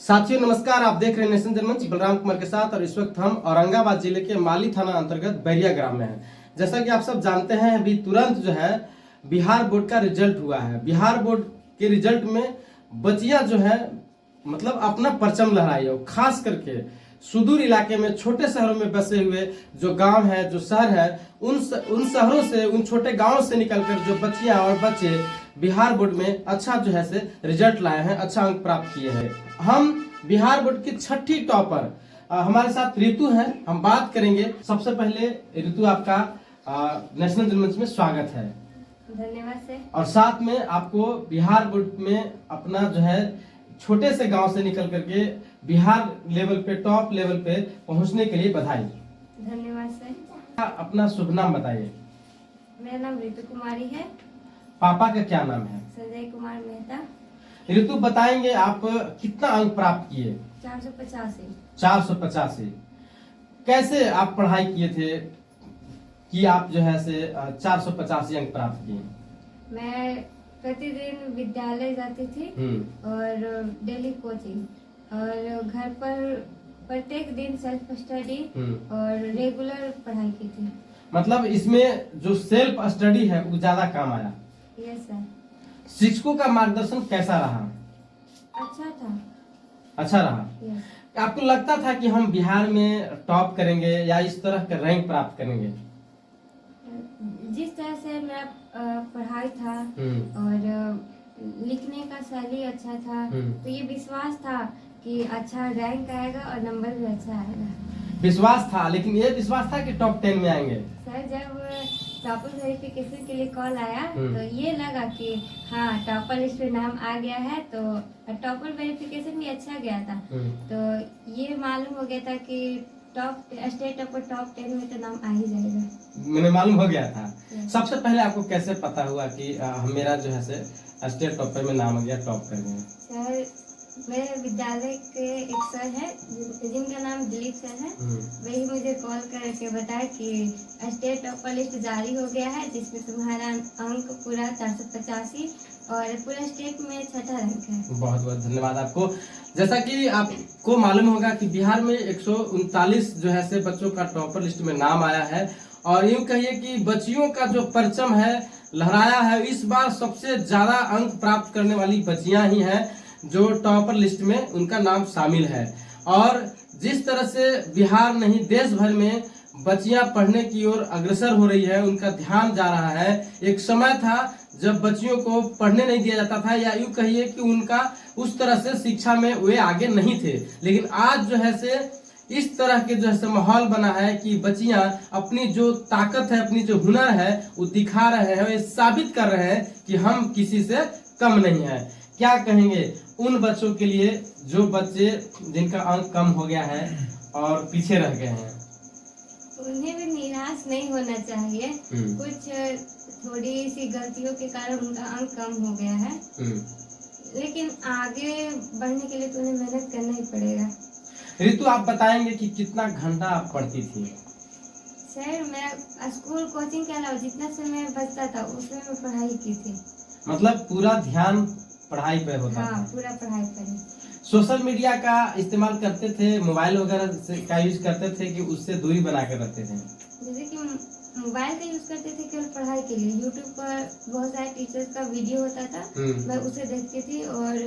साथियों नमस्कार, आप देख रहे हैं नेशन जनमंच बलराम कुमार के साथ। और इस वक्त हम औरंगाबाद जिले के माली थाना अंतर्गत बैरिया ग्राम में हैं। जैसा कि आप सब जानते हैं, अभी तुरंत जो है बिहार बोर्ड का रिजल्ट हुआ है। बिहार बोर्ड के रिजल्ट में बच्चियां जो है मतलब अपना परचम लहराई है। खास करके सुदूर इलाके में, छोटे शहरों में बसे हुए जो गांव है, जो शहर है, उन शहरों से, उन छोटे गांवों से निकलकर जो बच्चियां और बच्चे बिहार बोर्ड में अच्छा जो है से रिजल्ट लाए हैं, अच्छा अंक प्राप्त किए हैं। हम बिहार बोर्ड की छठी टॉपर हमारे साथ ऋतु हैं, हम बात करेंगे। सबसे पहले ऋतु, आपका नेशनल जनमंच में स्वागत है। धन्यवाद सर। और साथ में आपको बिहार बोर्ड में अपना जो है छोटे से गांव से निकल करके बिहार लेवल पे, टॉप लेवल पे पहुंचने के लिए बधाई। धन्यवाद सर। अपना शुभ नाम बताइए। मेरा नाम ऋतु कुमारी है। पापा का क्या नाम है? संजय कुमार मेहता। ऋतु बताएंगे आप कितना अंक प्राप्त किए? 485। 485। कैसे आप पढ़ाई किए थे कि आप जो है से 485 अंक प्राप्त किए? मैं प्रतिदिन विद्यालय जाती थी और डेली कोचिंग, और घर पर प्रत्येक दिन सेल्फ स्टडी और रेगुलर पढ़ाई की थी। मतलब इसमें जो सेल्फ स्टडी है वो ज्यादा काम आया? Yes sir. शिक्षकों का मार्गदर्शन कैसा रहा? अच्छा था। अच्छा रहा। यस। आपको लगता था कि हम बिहार में टॉप करेंगे या इस तरह का रैंक प्राप्त करेंगे? जिस तरह से मेरा पढ़ाई था और लिखने का शैली अच्छा था, तो ये विश्वास था कि अच्छा रैंक आएगा और नंबर भी अच्छा आएगा। विश्वास था, लेकिन ये विश्वास था कि टॉप 10 में आएंगे? सर, जब टॉपर वेरिफिकेशन के लिए कॉल आया तो ये लगा कि हाँ टॉपर लिस्ट में नाम आ गया है, तो टॉपर वेरिफिकेशन भी अच्छा गया था। तो ये मालूम हो गया था कि टॉप स्टेट टॉपर टॉप 10 में तो नाम आ ही जाएगा। मैंने मालूम हो गया था। सबसे पहले आपको कैसे पता हुआ कि मेरा जो है से स्टेट टॉपर में नाम आ गया, टॉप कर गया? सर, मेरे विद्यालय के एक सर है जिनका नाम दिलीप सर है, वही मुझे कॉल करके बताया कि स्टेट टॉपर लिस्ट जारी हो गया है, जिसमें तुम्हारा अंक पूरा 485 और पूरा स्टेट में छठा रैंक है। बहुत बहुत धन्यवाद आपको। जैसा कि आपको मालूम होगा कि बिहार में 139 जो है से बच्चों का टॉपर लिस्ट में नाम आया है, और यूं कहिए कि बच्चियों का जो परचम है लहराया है। इस बार सबसे ज्यादा अंक प्राप्त करने वाली बच्चियां ही हैं जो टॉपर लिस्ट में उनका नाम शामिल है। और जिस तरह से बिहार नहीं देश भर में बच्चियां पढ़ने की ओर अग्रसर हो रही है, उनका ध्यान जा रहा है। एक समय था जब बच्चियों को पढ़ने नहीं दिया जाता था, या यूं कहिए कि उनका उस तरह से शिक्षा में वे आगे नहीं थे, लेकिन आज जो है से इस तरह के जो है माहौल बना है कि बच्चियां अपनी जो ताकत है, अपनी जो हुनर है वो दिखा रहे हैं, ये साबित कर रहे हैं कि हम किसी से कम नहीं है। क्या कहेंगे उन बच्चों के लिए जो बच्चे जिनका अंक कम हो गया है और पीछे रह गए हैं? उन्हें भी निराश नहीं होना चाहिए। कुछ थोड़ी सी गलतियों के कारण उनका अंक कम हो गया है, लेकिन आगे बढ़ने के लिए तो उन्हें मेहनत करना ही पड़ेगा। ऋतु, आप बताएंगे कि कितना घंटा आप पढ़ती थी? सर, मैं स्कूल कोचिंग के अलावा जितना समय बचता था उसमें मैं पढ़ाई की थी। मतलब पूरा ध्यान पढ़ाई पे होता था? पूरा पढ़ाई पर। सोशल मीडिया का इस्तेमाल करते थे, मोबाइल वगैरह का यूज करते थे कि उससे दूरी बना कर रखते थे? जैसे कि मोबाइल का यूज करते थे केवल पढ़ाई के लिए। यूट्यूब पर बहुत सारे टीचर्स का वीडियो होता था, मैं उसे देखती थी, और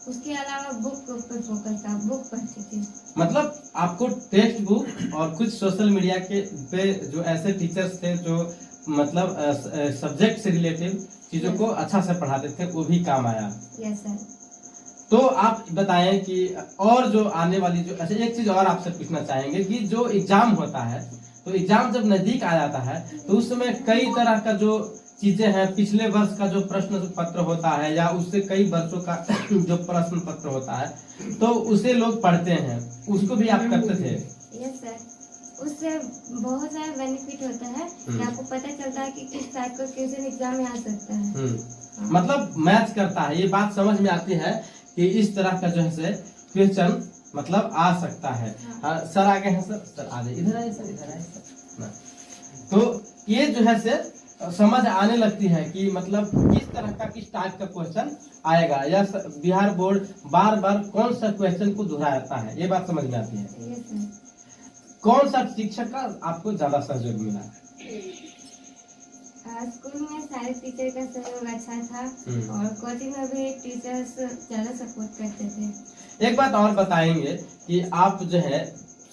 उसके अलावा बुक पर फोकस था, बुक पढ़ती थी। मतलब आपको टेक्स्ट बुक और कुछ सोशल मीडिया के पे जो ऐसे टीचर्स थे जो मतलब सब्जेक्ट से रिलेटेड चीजों को अच्छा से पढ़ाते थे, वो भी काम आया? Yes sir. तो आप बताएं कि और जो आने वाली जो अच्छा, एक चीज और आपसे पूछना चाहेंगे कि जो एग्जाम होता है, तो एग्जाम जब नजदीक आ जाता है तो उस समय कई तरह का जो चीजें हैं, पिछले वर्ष का जो प्रश्न पत्र होता है या उससे कई वर्षों का जो प्रश्न पत्र होता है, तो उसे लोग पढ़ते हैं, उसको भी आप करते थे? यस सर, उससे बहुत सारा बेनिफिट होता है कि आपको पता चलता है कि किस टाइप का क्वेश्चन एग्जाम में आ सकता है। मतलब मैच करता है, ये बात समझ में आती है कि इस तरह का जो है क्वेश्चन मतलब आ सकता है। सर आगे हैं, सर आ जाइए, इधर आइए सर, इधर आइए सर। तो ये जो है से समझ आने लगती है कि मतलब किस तरह का किस टाइप का क्वेश्चन आएगा, या बिहार बोर्ड बार बार कौन सा क्वेश्चन को दोहराता है, ये बात समझ में आती है। Yes sir. कौन सा शिक्षक का आपको ज्यादा सहयोग मिला? स्कूल में सारे टीचर का सहयोग अच्छा था और कोचिंग में भी टीचर्स ज्यादा सपोर्ट करते थे। एक बात और बताएंगे कि आप जो है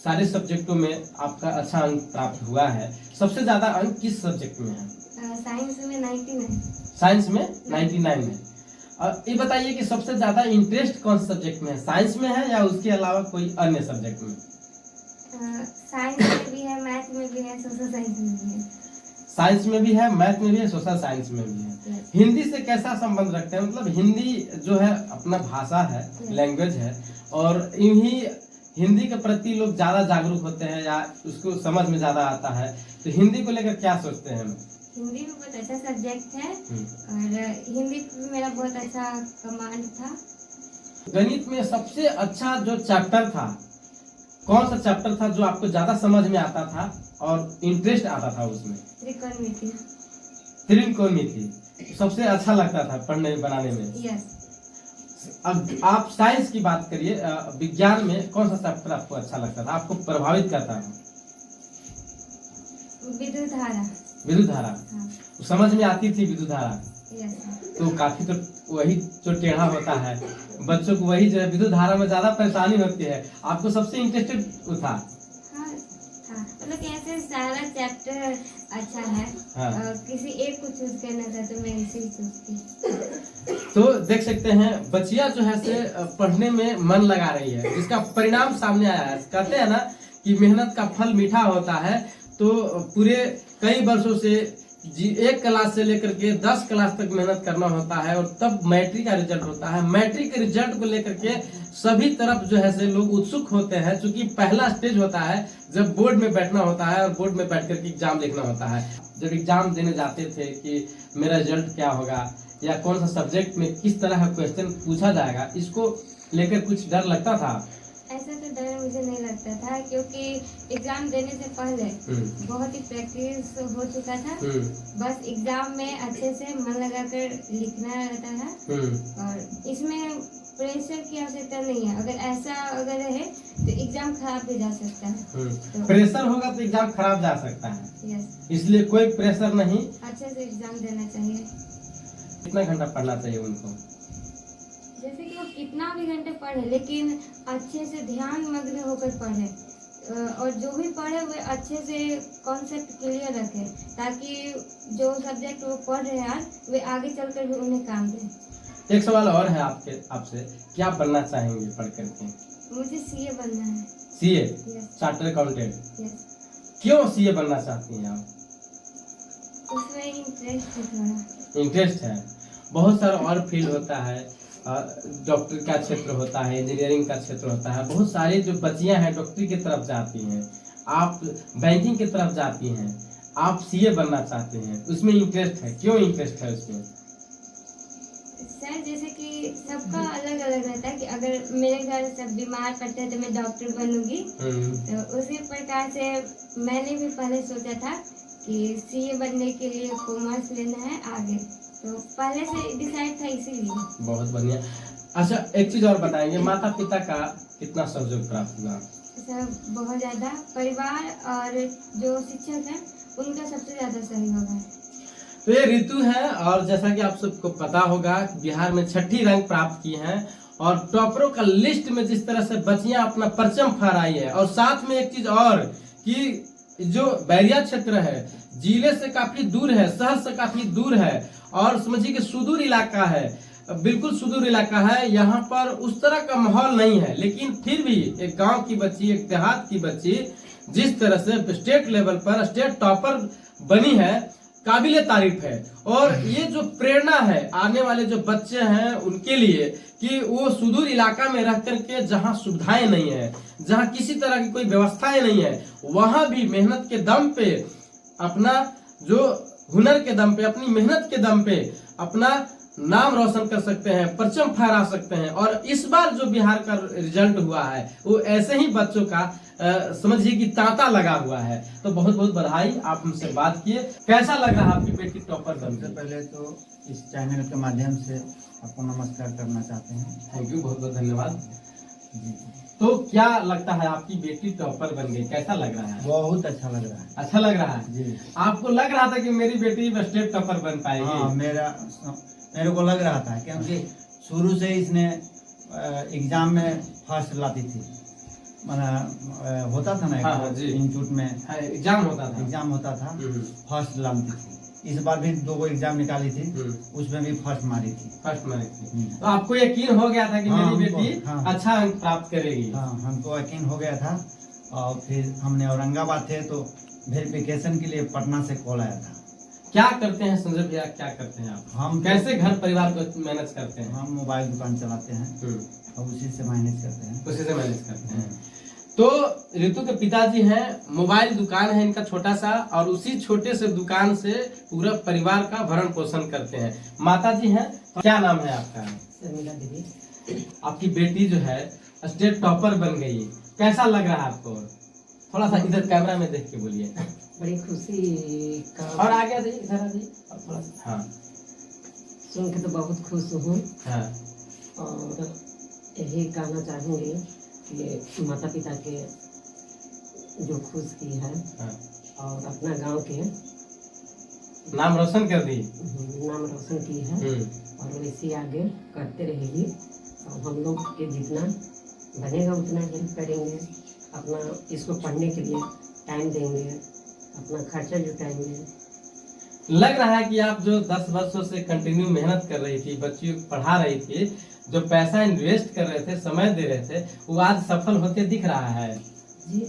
सारे सब्जेक्टों में आपका अच्छा अंक प्राप्त हुआ है, सबसे ज्यादा अंक किस सब्जेक्ट में है? साइंस में 99। साइंस में 99 है। और ये बताइए कि सबसे ज्यादा इंटरेस्ट कौन सा सब्जेक्ट में है, साइंस में है या उसके अलावा कोई अन्य सब्जेक्ट में? साइंस में भी है, मैथ में भी है, सोशल साइंस में भी है। साइंस में भी है, मैथ में भी है, सोशल साइंस में भी है। हिंदी से कैसा संबंध रखते हैं? मतलब हिंदी जो है अपना भाषा है, लैंग्वेज है, और इन्हीं हिंदी के प्रति लोग ज्यादा जागरूक होते हैं या उसको समझ में ज्यादा आता है, तो हिंदी को लेकर क्या सोचते हैं? हिंदी भी बहुत अच्छा सब्जेक्ट है और हिंदी भी मेरा बहुत अच्छा कमांड था। गणित में सबसे अच्छा जो चैप्टर था, कौन सा चैप्टर था जो आपको ज्यादा समझ में आता था और इंटरेस्ट आता था उसमें? त्रिकोणमिति। त्रिकोणमिति सबसे अच्छा लगता था पढ़ने बनाने में। यस। अब आप साइंस की बात करिए, विज्ञान में कौन सा चैप्टर आपको अच्छा लगता था, आपको प्रभावित करता था? विद्युत धारा। विद्युत धारा। हाँ। समझ में आती थी विद्युत धारा? यस। तो काफी तो वही जो टेढ़ा होता है बच्चों को, वही जो है विद्युत धारा में ज्यादा परेशानी होती है, आपको सबसे इंटरेस्टेड था? हाँ था, मतलब कैसे सारा चैप्टर अच्छा है। हाँ। किसी एक को चूज करना था तो मैं इसे चूज की। तो देख सकते हैं बच्चियां जो है से पढ़ने में मन लगा रही है, जिसका परिणाम सामने आया है। कहते हैं ना कि मेहनत का फल मीठा होता है, तो पूरे कई वर्षों से एक क्लास से लेकर के 10 क्लास तक मेहनत करना होता है और तब मैट्रिक का रिजल्ट होता है। मैट्रिक के रिजल्ट को लेकर के सभी तरफ जो है से लोग उत्सुक होते हैं, क्योंकि पहला स्टेज होता है जब बोर्ड में बैठना होता है और बोर्ड में बैठ करके एग्जाम लिखना होता है। जब एग्जाम देने जाते थे कि मेरा रिजल्ट क्या होगा या कौन सा सब्जेक्ट में किस तरह का क्वेश्चन पूछा जाएगा, इसको लेकर कुछ डर लगता था? ऐसा तो डर मुझे नहीं लगता था, क्योंकि एग्जाम देने से पहले बहुत ही प्रैक्टिस हो चुका था। बस एग्जाम में अच्छे से मन लगाकर लिखना रहता है और इसमें प्रेशर की आवश्यकता नहीं है। अगर ऐसा अगर रहे तो एग्जाम खराब भी जा सकता है। तो प्रेशर होगा तो एग्जाम खराब जा सकता है। यस। इसलिए कोई प्रेशर नहीं, अच्छे से एग्जाम देना चाहिए। कितना घंटा पढ़ना चाहिए उनको? जैसे कि वो कितना भी घंटे पढ़े, लेकिन अच्छे से ध्यान मग्न होकर पढ़े और जो भी पढ़े वो अच्छे से कॉन्सेप्ट क्लियर रखे, ताकि जो सब्जेक्ट वो पढ़ रहे हैं वे आगे चलकर भी उन्हें काम दे। एक सवाल और है आपसे, क्या बनना चाहेंगे पढ़ करके? मुझे सीए बनना है। CA, yes. Chartered accountant. Yes. क्यों सीए बनना चाहती हैं आप? उसमें इंटरेस्ट है, थोड़ा इंटरेस्ट है। बहुत सारा और फील्ड होता है, डॉक्टर का क्षेत्र होता है, इंजीनियरिंग का क्षेत्र होता है, बहुत सारी जो बच्चियां हैं डॉक्टरी की तरफ जाती हैं, आप बैंकिंग की तरफ जाती हैं, आप सीए बनना चाहते हैं, उसमें इंटरेस्ट है। क्यों इंटरेस्ट है उसमें? सर जैसे कि सबका अलग अलग रहता है कि अगर मेरे घर सब बीमार पड़ते हैं तो मैं डॉक्टर बनूंगी, तो उसी प्रकार से मैंने भी पहले सोचा था कि सीए बनने के लिए कॉमर्स लेना है आगे, तो पहले से डिसाइड था इसीलिए। बहुत बढ़िया। अच्छा एक चीज और बताएंगे, माता पिता का कितना सहयोग प्राप्त हुआ? सर बहुत ज्यादा, परिवार और जो शिक्षक हैं उनका सबसे ज्यादा सहयोग है। तो ये ऋतु है और जैसा कि आप सबको पता होगा बिहार में 6ठी रैंक प्राप्त की है और टॉपरों का लिस्ट में जिस तरह से बच्चियां अपना परचम फहराई है। और साथ में एक चीज और कि जो बैरिया क्षेत्र है जिले से काफी दूर है, शहर से काफी दूर है और समझिए कि सुदूर इलाका है, बिल्कुल सुदूर इलाका है, यहाँ पर उस तरह का माहौल नहीं है, लेकिन फिर भी एक गांव की बच्ची, एक देहात की बच्ची जिस तरह से स्टेट लेवल पर स्टेट टॉपर बनी है, काबिले तारीफ है। और ये जो प्रेरणा है आने वाले जो बच्चे हैं उनके लिए कि वो सुदूर इलाका में रह करके जहाँ सुविधाएं नहीं है, जहाँ किसी तरह की कोई व्यवस्थाएं नहीं है, वहां भी मेहनत के दम पे, अपना जो हुनर के दम पे, अपनी मेहनत के दम पे अपना नाम रोशन कर सकते हैं, परचम फहरा सकते हैं। और इस बार जो बिहार का रिजल्ट हुआ है वो ऐसे ही बच्चों का समझिए कि तांता लगा हुआ है। तो बहुत बहुत बधाई, आप हमसे बात किए। कैसा लग रहा है आपकी बेटी टॉपर बन सबसे गई? पहले तो इस चैनल के माध्यम से आपको नमस्कार करना चाहते हैं। थैंक यू, बहुत बहुत धन्यवाद। जी तो क्या लगता है आपकी बेटी टॉपर बन गई, कैसा लग रहा है? बहुत अच्छा लग रहा है। अच्छा लग रहा है जी आपको? लग रहा था कि मेरी बेटी स्टेट टॉपर बन पाएगी? हाँ, मेरे को लग रहा था, क्योंकि शुरू से इसने एग्जाम में फर्स्ट लाती थी। होता था ना हाँ, जी। इंस्टीट्यूट में एग्जाम होता था। एग्जाम होता था, हम्म, फर्स्ट लाती थी। इस बार भी 2 एग्जाम निकाली थी, उसमें भी फर्स्ट मारी थी। फर्स्ट मारी थी। तो आपको यकीन हो गया था कि हाँ, मेरी हमको, बेटी हाँ। अच्छा अंक प्राप्त करेगी? हाँ, हमको यकीन हो गया था। और फिर हमने औरंगाबाद थे तो वेरिफिकेशन के लिए पटना से कॉल आया था। क्या करते हैं संजय भैया, क्या करते हैं आप? हम कैसे घर परिवार को मैनेज करते हैं? हम मोबाइल दुकान चलाते हैं और उसी से मैनेज करते हैं। उसी से मैनेज करते हैं। तो ऋतु के पिताजी हैं, मोबाइल दुकान है इनका छोटा सा, और उसी छोटे से दुकान से पूरा परिवार का भरण पोषण करते हैं। माता जी हैं, क्या नाम है आपका? शर्मिला दीदी। आपकी बेटी जो है स्टेट टॉपर बन गई, कैसा लग रहा है आपको? थोड़ा सा इधर कैमरा में देख के बोलिए। बड़ी खुशी का और आगे आ जाइए, इधर आ जाइए थोड़ा सा। हाँ सुन के तो बहुत खुश हूँ। हाँ और यही कहना चाहूँगी कि माता पिता के जो खुश की है हाँ। और अपना गांव के नाम रोशन कर दी। नाम रोशन की है और वैसे आगे करते रहेगी। और हम लोग के जितना बनेगा उतना हेल्प करेंगे, अपना इसको पढ़ने के लिए टाइम देंगे, अपना खर्चा जुटाएंगे। लग रहा है कि आप जो 10 वर्षों से कंटिन्यू मेहनत कर रही थी, बच्चियों को पढ़ा रही थी, जो पैसा इन्वेस्ट कर रहे थे, समय दे रहे थे, वो आज सफल होते दिख रहा है। जी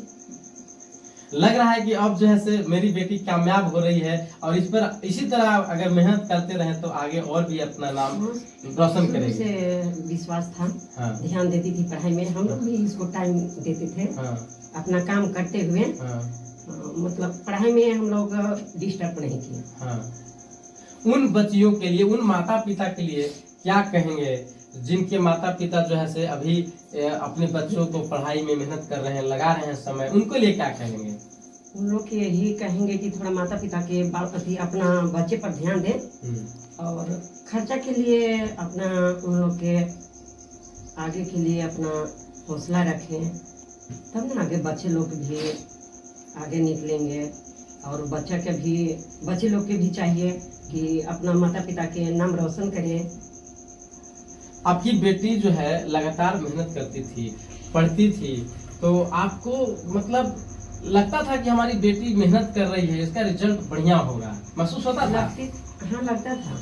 लग रहा है कि अब जो है से मेरी बेटी कामयाब हो रही है, और इस पर इसी तरह अगर मेहनत करते रहे तो आगे और भी अपना नाम रोशन शुरू करेगी। से विश्वास था, हाँ ध्यान देती थी पढ़ाई में। हम लोग भी इसको टाइम देते थे हाँ अपना काम करते हुए। हाँ मतलब पढ़ाई में हम लोग डिस्टर्ब नहीं किए। हाँ। उन बच्चियों के लिए, उन माता पिता के लिए क्या कहेंगे जिनके माता पिता जो है से अभी अपने बच्चों को पढ़ाई में मेहनत कर रहे हैं, लगा रहे हैं समय, उनको लिए क्या कहेंगे? उन लोग के यही कहेंगे कि थोड़ा माता पिता के बाल प्रति अपना बच्चे पर ध्यान दें और खर्चा के लिए अपना उन लोग के आगे के लिए अपना हौसला रखें, तब ना आगे बच्चे लोग भी आगे निकलेंगे। और बच्चे लोग के भी चाहिए कि अपना माता पिता के नाम रोशन करें। आपकी बेटी जो है लगातार मेहनत करती थी, पढ़ती थी, तो आपको मतलब लगता था कि हमारी बेटी मेहनत कर रही है, इसका रिजल्ट बढ़िया होगा, महसूस होता था? हाँ लगता था।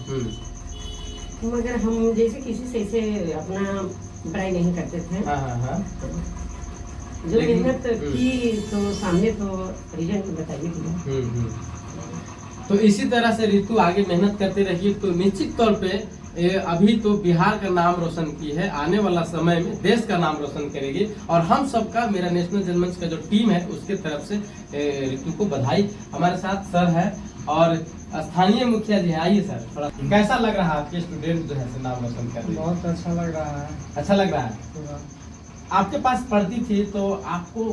मगर हम जैसे किसी से ऐसे अपना बुराई नहीं करते थे। हाँ हाँ हाँ। जो मेहनत की तो सामने तो रिजल्ट बताइए। तो इसी तरह से ऋतु आगे मेहनत करते रहिए, तो निश्चित तौर पे अभी तो बिहार का नाम रोशन की है, आने वाला समय में देश का नाम रोशन करेगी। और हम सबका, मेरा नेशनल जनमंच का जो टीम है उसके तरफ से ऋतु को बधाई। हमारे साथ सर है और स्थानीय मुखिया जी है। आइए सर, थोड़ा कैसा लग रहा है आपके स्टूडेंट जो है नाम रोशन कर रहे हैं? बहुत अच्छा लग रहा है। अच्छा लग रहा है। आपके पास पढ़ती थी तो आपको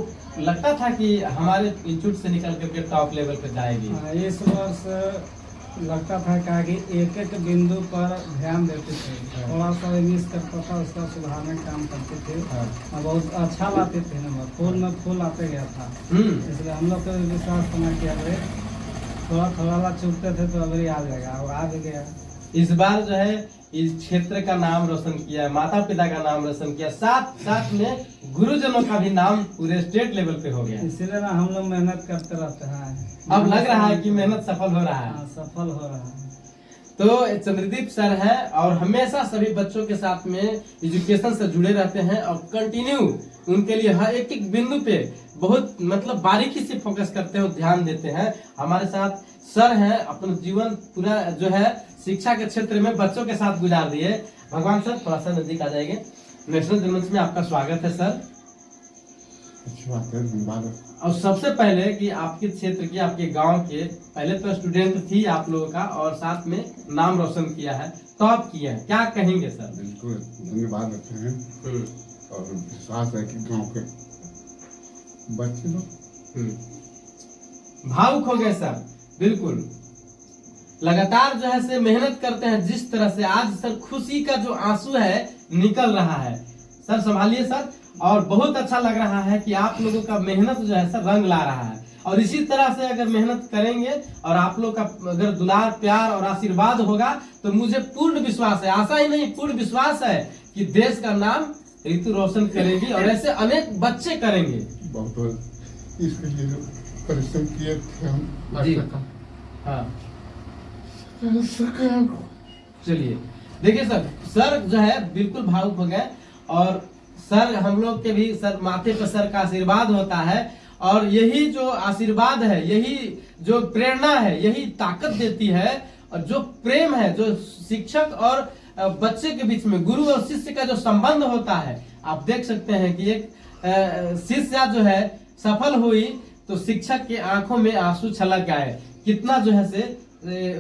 लगता था कि हमारे इंस्टीट्यूट से निकल करके टॉप लेवल पर जाएगी? इस वर्ष लगता था कि एक एक बिंदु पर ध्यान देते थे, थोड़ा सा मिस करता था उसका सुधारने का काम करते थे। हाँ। बहुत अच्छा लाते थे नंबर, फूल में फूल आते गया था। इसलिए हम लोग को विश्वास करना कि अभी थोड़ा थोड़ा चूकते थे तो अभी आ जाएगा, और आ भी गया। इस बार जो है इस क्षेत्र का नाम रोशन किया, माता पिता का नाम रोशन किया, साथ साथ में गुरुजनों का भी नाम पूरे स्टेट लेवल पे हो गया। इसीलिए ना हम लोग मेहनत करते रहते हैं। अब लग रहा है कि मेहनत सफल हो रहा है। हाँ, सफल हो रहा है। तो चंद्रदीप सर है और हमेशा सभी बच्चों के साथ में एजुकेशन से जुड़े रहते हैं और कंटिन्यू उनके लिए हर एक एक बिंदु पे बहुत मतलब बारीकी से फोकस करते हैं और ध्यान देते हैं। हमारे साथ सर हैं, अपना जीवन पूरा जो है शिक्षा के क्षेत्र में बच्चों के साथ गुजार दिए। भगवान सर थोड़ा सा नजदीक आ जाएंगे। नेशनल जनमंच में आपका स्वागत है सर। अच्छी बात है, धन्यवाद। और सबसे पहले कि आपके क्षेत्र की, आपके गांव के पहले तो स्टूडेंट थी आप लोगों का, और साथ में नाम रोशन किया है, टॉप किया है, क्या कहेंगे सर? बिल्कुल धन्यवाद रखते हैं और विश्वास है कि गांव के बच्चे लोग भावुक हो गए सर। बिल्कुल लगातार जो है से मेहनत करते हैं, जिस तरह से आज सर खुशी का जो आंसू है निकल रहा है। सर संभालिए सर, और बहुत अच्छा लग रहा है कि आप लोगों का मेहनत जो है सर रंग ला रहा है, और इसी तरह से अगर मेहनत करेंगे और आप लोग का अगर दुलार प्यार और आशीर्वाद होगा तो मुझे पूर्ण विश्वास है, आशा ही नहीं पूर्ण विश्वास है कि देश का नाम ऋतु रोशन करेगी और ऐसे अनेक बच्चे करेंगे। बहुत बहुत इसके लिए जो परिश्रम किए थे हम आज जी। तक हाँ सरकार चलिए देखिए सर जो है बिल्कुल भावुक हो गए, और सर हम लोग के भी सर माथे पर सर का आशीर्वाद होता है, और यही जो आशीर्वाद है, यही जो प्रेरणा है, यही ताकत देती है, और जो प्रेम है जो शिक्षक और बच्चे के बीच में, गुरु और शिष्य का जो संबंध होता है, आप देख सकते हैं कि एक शिष्या जो है सफल हुई तो शिक्षक के आंखों में आंसू छलक आए। कितना जो है से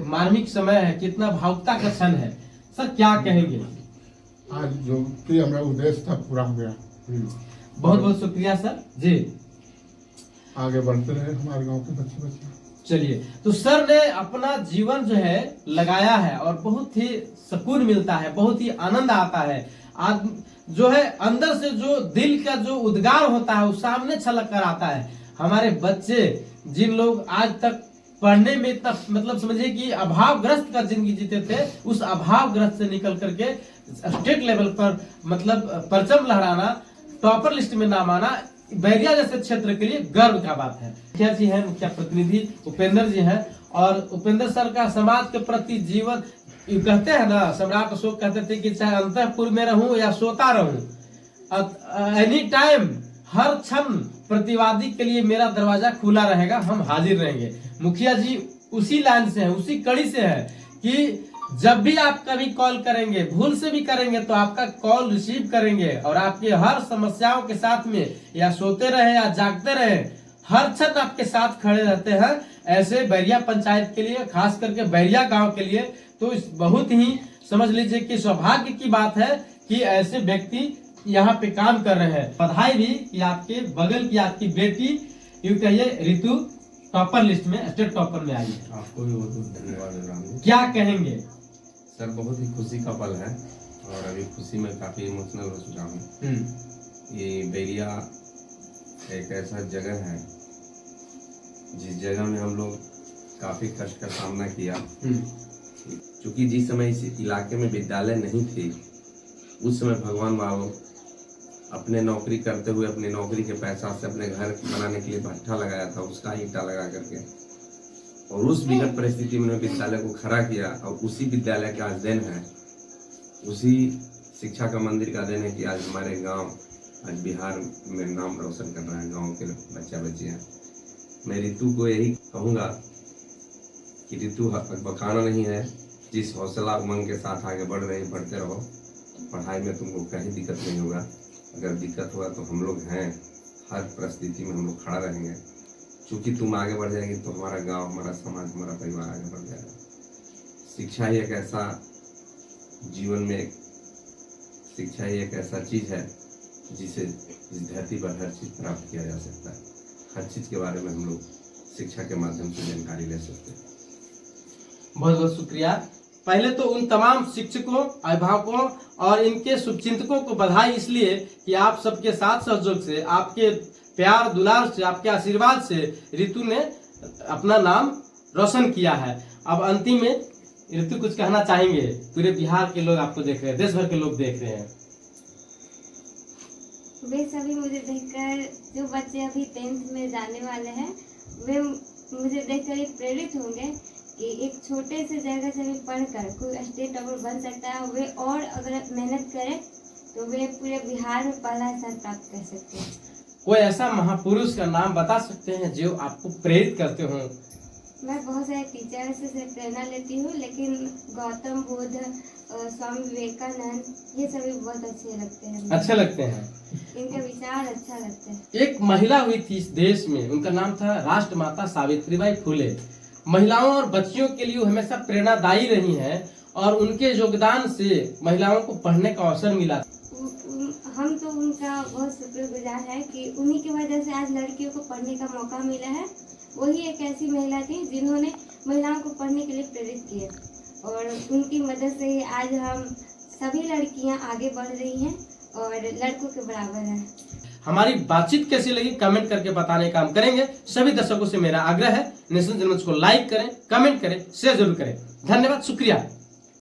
मार्मिक समय है, कितना भावुकता का क्षण है। सर क्या कहेंगे? आज जो कि हमारा उद्देश्य था पूरा हो गया। बहुत बहुत शुक्रिया सर जी। आगे बढ़ते रहे हमारे गांव के बच्चे बच्चे। चलिए, तो सर ने अपना जीवन जो है लगाया है और बहुत ही सुकून मिलता है, बहुत ही आनंद आता है। आज जो है अंदर से जो दिल का जो उद्गार होता है वो सामने छलक कर आता है। हमारे बच्चे जिन लोग आज तक पढ़ने में इतना मतलब समझिए कि अभावग्रस्त का जिंदगी जीते थे, उस अभावग्रस्त से निकल करके स्टेट लेवल पर मतलब परचम लहराना, टॉपर लिस्ट में नाम आना बैरिया जैसे क्षेत्र के लिए गर्व का बात है। मुखिया जी हैं, मुखिया प्रतिनिधि उपेंद्र जी हैं, और उपेंद्र सर का समाज के प्रति जीवन, कहते हैं ना सम्राट अशोक कहते थे कि चाहे अंतःपुर में रहूं या सोता रहूं, एनी टाइम हर क्षण प्रतिवादी के लिए मेरा दरवाजा खुला रहेगा, हम हाजिर रहेंगे। मुखिया जी उसी लाइन से है, उसी कड़ी से है कि जब भी आप कभी कॉल करेंगे, भूल से भी करेंगे तो आपका कॉल रिसीव करेंगे, और आपके हर समस्याओं के साथ में या सोते रहे या जागते रहे, हर क्षण आपके साथ खड़े रहते हैं। ऐसे बैरिया पंचायत के लिए, खास करके बैरिया गांव के लिए तो बहुत ही समझ लीजिए कि सौभाग्य की बात है कि ऐसे व्यक्ति यहाँ पे काम कर रहे हैं। बधाई भी कि आपके बगल की आपकी बेटी यूं कहिए ऋतु टॉपर लिस्ट में, स्टेट टॉपर में आई है। आपको भी बहुत बहुत धन्यवाद राम। क्या कहेंगे सर? बहुत ही खुशी का पल है और अभी खुशी में काफी इमोशनल हो चुका हूँ। ये बैरिया एक ऐसा जगह है जिस जगह में हम लोग काफी कष्ट का सामना किया, क्योंकि जिस समय इस इलाके में विद्यालय नहीं थे उस समय भगवान बाबू अपने नौकरी करते हुए अपनी नौकरी के पैसा से अपने घर बनाने के लिए भट्ठा लगाया था, उसका ईंटा लगा करके, और उस विकट परिस्थिति में विद्यालय को खड़ा किया। और उसी विद्यालय का आज दिन है, उसी शिक्षा का मंदिर का दिन है कि आज हमारे गांव आज बिहार में नाम रोशन कर रहा है, गांव के बच्चा बच्चियाँ। मैं ऋतु को यही कहूँगा कि ऋतु बकाना नहीं है, जिस हौसला उमंग के साथ आगे बढ़ रहे बढ़ते रहो। पढ़ाई में तुमको कहीं दिक्कत नहीं होगा, अगर दिक्कत हुआ तो हम लोग हैं, हर परिस्थिति में हम लोग खड़ा रहेंगे। क्योंकि तुम आगे बढ़ जाएगी तो हमारा गांव, हमारा समाज, हमारा परिवार आगे बढ़ जाएगा। शिक्षा ही एक ऐसा जीवन में, शिक्षा ही एक ऐसा चीज है जिसे इस धरती पर हर चीज प्राप्त किया जा सकता है। हर चीज के बारे में हम लोग शिक्षा के माध्यम से जानकारी ले सकते हैं। बहुत बहुत शुक्रिया। पहले तो उन तमाम शिक्षकों, अभिभावकों और इनके शुभचिंतकों को बधाई इसलिए कि आप सबके साथ सहयोग से, आपके प्यार दुलार से, आपके आशीर्वाद से ऋतु ने अपना नाम रोशन किया है। अब अंतिम में ऋतु कुछ कहना चाहेंगे? पूरे बिहार के लोग आपको देख रहे हैं, देश भर के लोग देख रहे हैं। वे सभी मुझे देखकर, जो बच्चे अभी 10th में जाने वाले हैं, वे मुझे देखकर ही प्रेरित होंगे कि एक छोटे से जगह से भी पढ़कर कोई स्टेट टॉपर बन सकता है। वे और अगर मेहनत करें तो वे पूरे बिहार में पहला स्थान प्राप्त कर सकते हैं। कोई ऐसा महापुरुष का नाम बता सकते हैं जो आपको प्रेरित करते हो? मैं बहुत सारे टीचर से प्रेरणा लेती हूँ, लेकिन गौतम बुद्ध, स्वामी विवेकानंद ये सभी बहुत अच्छे लगते हैं। अच्छे लगते हैं, इनके विचार अच्छा लगते हैं। एक महिला हुई थी इस देश में, उनका नाम था राष्ट्रमाता सावित्रीबाई फुले। महिलाओं और बच्चियों के लिए हमेशा प्रेरणादायी रही हैं और उनके योगदान से महिलाओं को पढ़ने का अवसर मिला। हम तो उनका बहुत शुक्रगुजार है कि उन्हीं की वजह से आज लड़कियों को पढ़ने का मौका मिला है। वही एक ऐसी महिला थी जिन्होंने महिलाओं को पढ़ने के लिए प्रेरित किया और उनकी मदद से ही आज हम सभी लड़कियां आगे बढ़ रही हैं और लड़कों के बराबर हैं। हमारी बातचीत कैसी लगी कमेंट करके बताने का काम करेंगे। सभी दर्शकों से मेरा आग्रह है, नेशन जनमंच को लाइक करें, कमेंट करें, शेयर जरूर करें। धन्यवाद, शुक्रिया।